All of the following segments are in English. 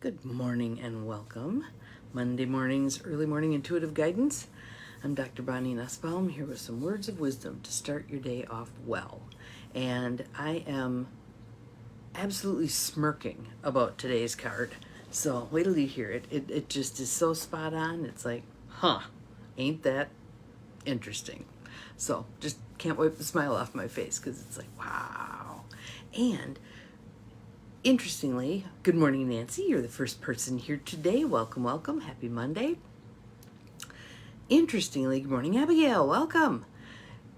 Good morning and welcome. Monday morning's early morning intuitive guidance. I'm Dr. Bonnie Nussbaum here with some words of wisdom to start your day off well. And I am absolutely smirking about today's card. So wait till you hear it. It just is so spot on. It's like, ain't that interesting? So just can't wipe the smile off my face because it's like, wow. And interestingly, good morning, Nancy. You're the first person here today. Welcome, welcome. Happy Monday. Interestingly, good morning, Abigail. Welcome.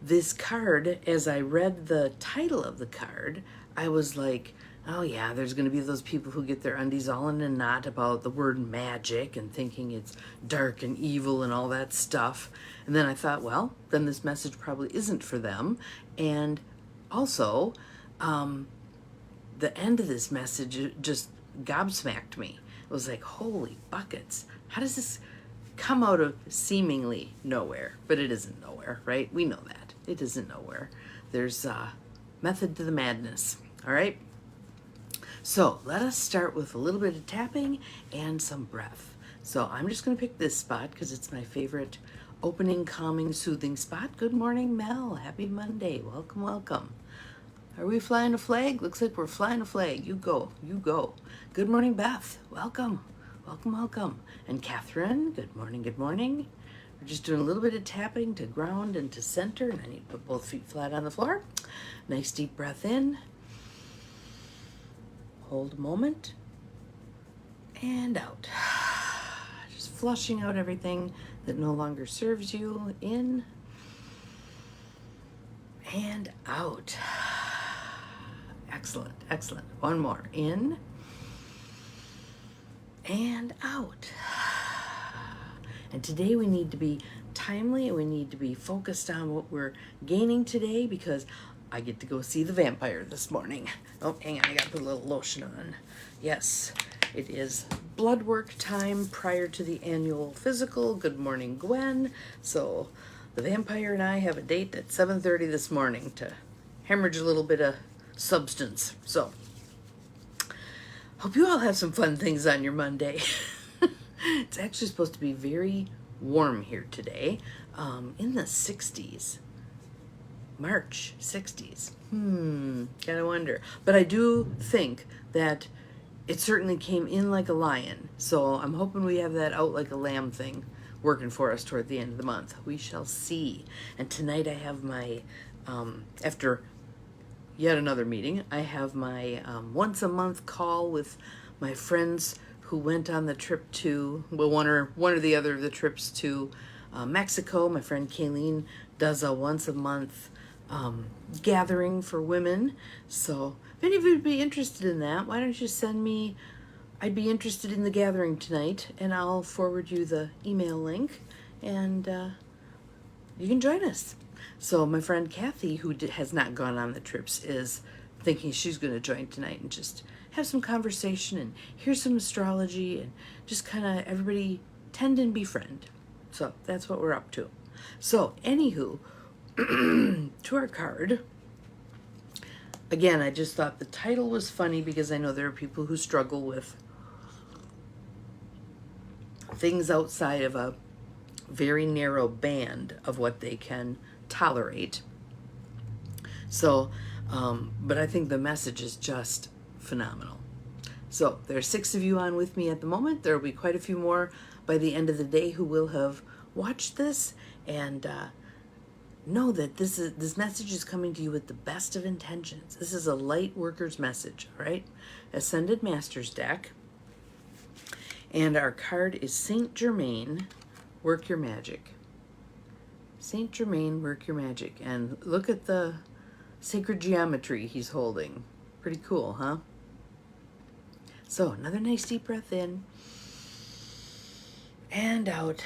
This card, as I read the title of the card, I was like, oh yeah, there's going to be those people who get their undies all in a knot about the word magic and thinking it's dark and evil and all that stuff. And then I thought, well, then this message probably isn't for them. And also, the end of this message just gobsmacked me. It was like, holy buckets. How does this come out of seemingly nowhere? But it isn't nowhere, right? We know that. It isn't nowhere. There's a method to the madness, all right? So let us start with a little bit of tapping and some breath. So I'm just going to pick this spot because it's my favorite opening, calming, soothing spot. Good morning, Mel. Happy Monday. Welcome, welcome. Are we flying a flag? Looks like we're flying a flag. You go, you go. Good morning, Beth. Welcome, welcome, welcome. And Catherine, good morning, good morning. We're just doing a little bit of tapping to ground and to center, and I need to put both feet flat on the floor. Nice deep breath in. Hold a moment. And out. Just flushing out everything that no longer serves you. In and out. Excellent, excellent. One more. In and out. And today we need to be timely and we need to be focused on what we're gaining today because I get to go see the vampire this morning. Oh, hang on, I gotta put a little lotion on. Yes, it is blood work time prior to the annual physical. Good morning, Gwen. So the vampire and I have a date at 7:30 this morning to hemorrhage a little bit of substance. So hope you all have some fun things on your Monday. It's actually supposed to be very warm here today, in the 60s. March 60s. Gotta wonder. But I do think that it certainly came in like a lion. So I'm hoping we have that out like a lamb thing working for us toward the end of the month. We shall see. And tonight I have my, after yet another meeting, I have my once a month call with my friends who went on the trip to, well, one or the other of the trips to Mexico. My friend Kayleen does a once a month gathering for women. So if any of you would be interested in that, why don't you send me, I'd be interested in the gathering tonight, and I'll forward you the email link, and you can join us. So my friend Kathy, who has not gone on the trips, is thinking she's going to join tonight and just have some conversation and hear some astrology and just kind of everybody tend and befriend. So that's what we're up to. So anywho, to our card. Again, I just thought the title was funny because I know there are people who struggle with things outside of a very narrow band of what they can tolerate. So, but I think the message is just phenomenal. So there are 6 of you on with me at the moment. There will be quite a few more by the end of the day who will have watched this, and know that this message is coming to you with the best of intentions. This is a light worker's message, all right? Ascended Masters deck. And our card is Saint Germain, Work Your Magic. Saint Germain, Work Your Magic. And look at the sacred geometry he's holding. Pretty cool, huh? So another nice deep breath in. And out.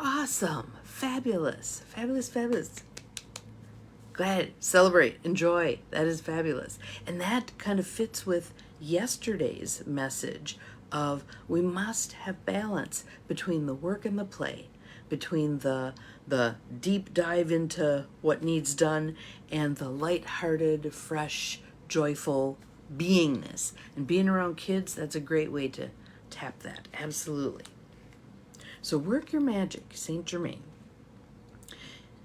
Awesome. Fabulous. Fabulous, fabulous. Glad. Celebrate. Enjoy. That is fabulous. And that kind of fits with yesterday's message of we must have balance between the work and the play, between the deep dive into what needs done and the light-hearted, fresh, joyful beingness. And being around kids, that's a great way to untap that, absolutely. So work your magic, Saint Germain.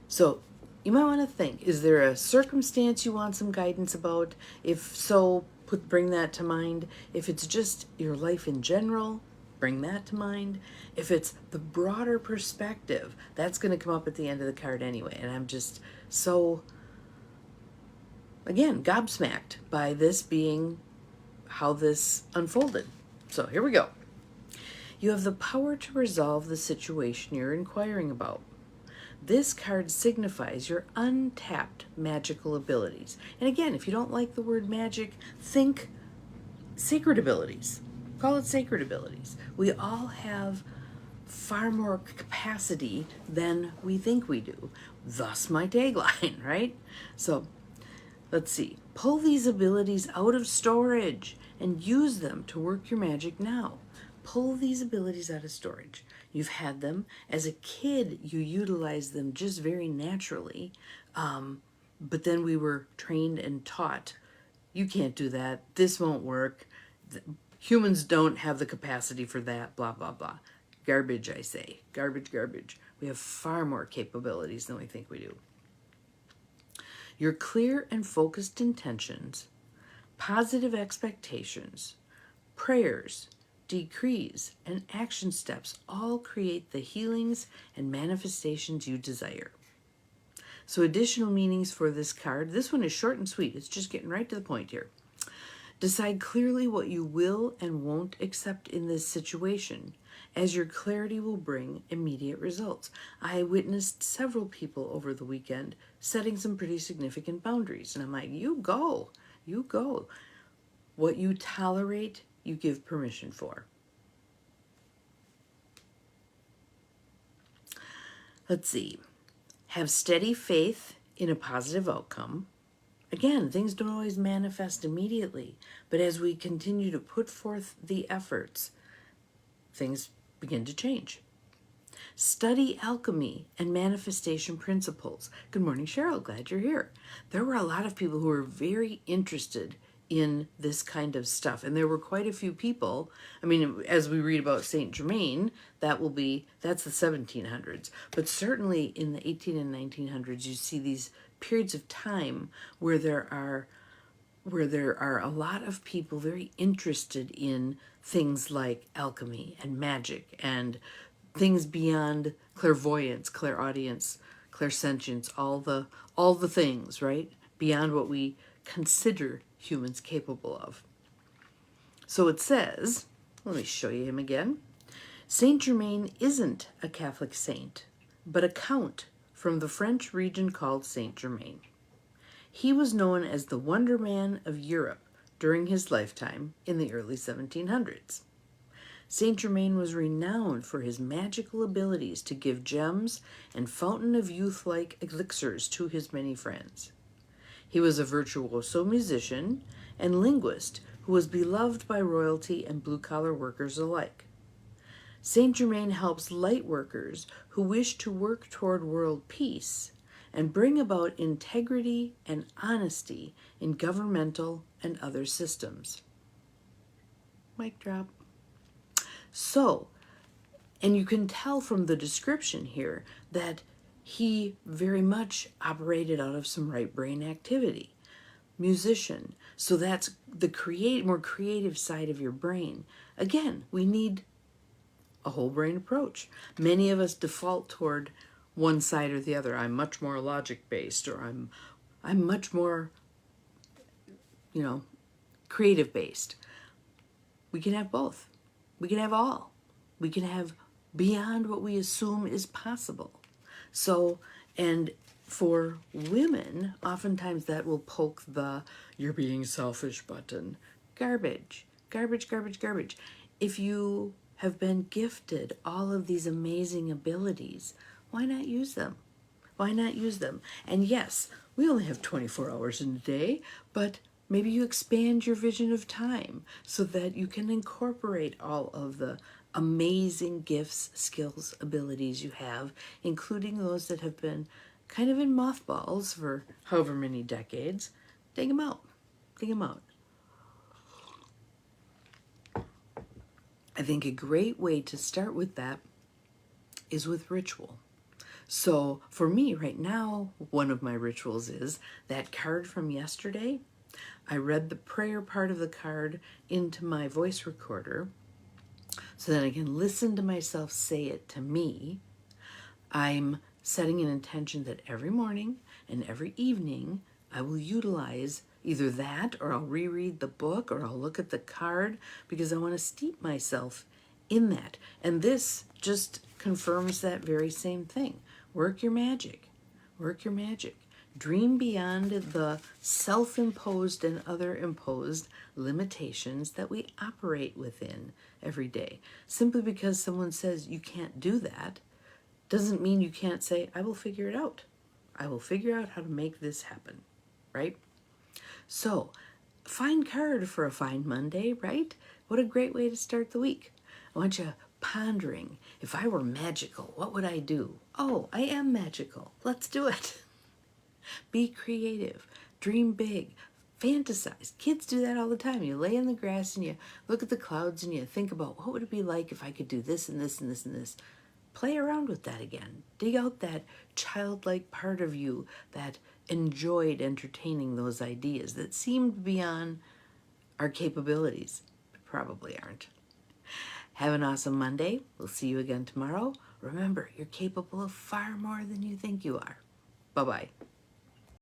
So you might want to think, is there a circumstance you want some guidance about? If so, bring that to mind. If it's just your life in general, bring that to mind. If it's the broader perspective, that's going to come up at the end of the card anyway. And I'm just so, again, gobsmacked by this being how this unfolded. So here we go. You have the power to resolve the situation you're inquiring about. This card signifies your untapped magical abilities. And again, if you don't like the word magic, think sacred abilities. Call it sacred abilities. We all have far more capacity than we think we do. Thus my tagline, right? So let's see. Pull these abilities out of storage and use them to work your magic now. Pull these abilities out of storage. You've had them. As a kid, you utilized them just very naturally. But then we were trained and taught, you can't do that. This won't work. Humans don't have the capacity for that, blah, blah, blah. Garbage, I say. Garbage, garbage. We have far more capabilities than we think we do. Your clear and focused intentions, positive expectations, prayers, decrees, and action steps all create the healings and manifestations you desire. So additional meanings for this card. This one is short and sweet. It's just getting right to the point here. Decide clearly what you will and won't accept in this situation, as your clarity will bring immediate results. I witnessed several people over the weekend setting some pretty significant boundaries. And I'm like, you go. You go. What you tolerate, you give permission for. Let's see. Have steady faith in a positive outcome. Again, things don't always manifest immediately, but as we continue to put forth the efforts, things begin to change. Study alchemy and manifestation principles. Good morning, Cheryl. Glad you're here. There were a lot of people who were very interested in this kind of stuff, and there were quite a few people. I mean, as we read about Saint Germain, that's the 1700s, but certainly in the 18 and 1900s, you see these periods of time where there are a lot of people very interested in things like alchemy and magic and things beyond clairvoyance, clairaudience, clairsentience, all the things, right? Beyond what we consider humans capable of. So it says, let me show you him again. Saint Germain isn't a Catholic saint, but a count from the French region called Saint Germain. He was known as the Wonder Man of Europe during his lifetime in the early 1700s. Saint Germain was renowned for his magical abilities to give gems and fountain of youth-like elixirs to his many friends. He was a virtuoso musician and linguist who was beloved by royalty and blue-collar workers alike. Saint Germain helps light workers who wish to work toward world peace and bring about integrity and honesty in governmental and other systems. Mic drop. So, and you can tell from the description here that he very much operated out of some right brain activity. Musician. So that's the more creative side of your brain. Again, we need a whole brain approach. Many of us default toward one side or the other. I'm much more logic based, or I'm much more, creative based. We can have both. We can have all. We can have beyond what we assume is possible. So, and for women, oftentimes that will poke the "you're being selfish" button. Garbage, garbage, garbage, garbage. If you have been gifted all of these amazing abilities, why not use them? Why not use them? And yes, we only have 24 hours in a day, but maybe you expand your vision of time so that you can incorporate all of the amazing gifts, skills, abilities you have, including those that have been kind of in mothballs for however many decades. Dig them out. Dig them out. I think a great way to start with that is with ritual. So for me right now, one of my rituals is that card from yesterday. I read the prayer part of the card into my voice recorder so that I can listen to myself say it to me. I'm setting an intention that every morning and every evening I will utilize either that, or I'll reread the book, or I'll look at the card, because I want to steep myself in that. And this just confirms that very same thing. Work your magic. Work your magic. Dream beyond the self-imposed and other imposed limitations that we operate within every day. Simply because someone says you can't do that doesn't mean you can't say, I will figure it out. I will figure out how to make this happen, right? So, fine card for a fine Monday, right? What a great way to start the week. I want you pondering, if I were magical, what would I do? Oh, I am magical. Let's do it. Be creative. Dream big. Fantasize. Kids do that all the time. You lay in the grass and you look at the clouds and you think about, what would it be like if I could do this and this and this and this? Play around with that again. Dig out that childlike part of you that enjoyed entertaining those ideas that seemed beyond our capabilities, but probably aren't. Have an awesome Monday. We'll see you again tomorrow. Remember, you're capable of far more than you think you are. Bye-bye.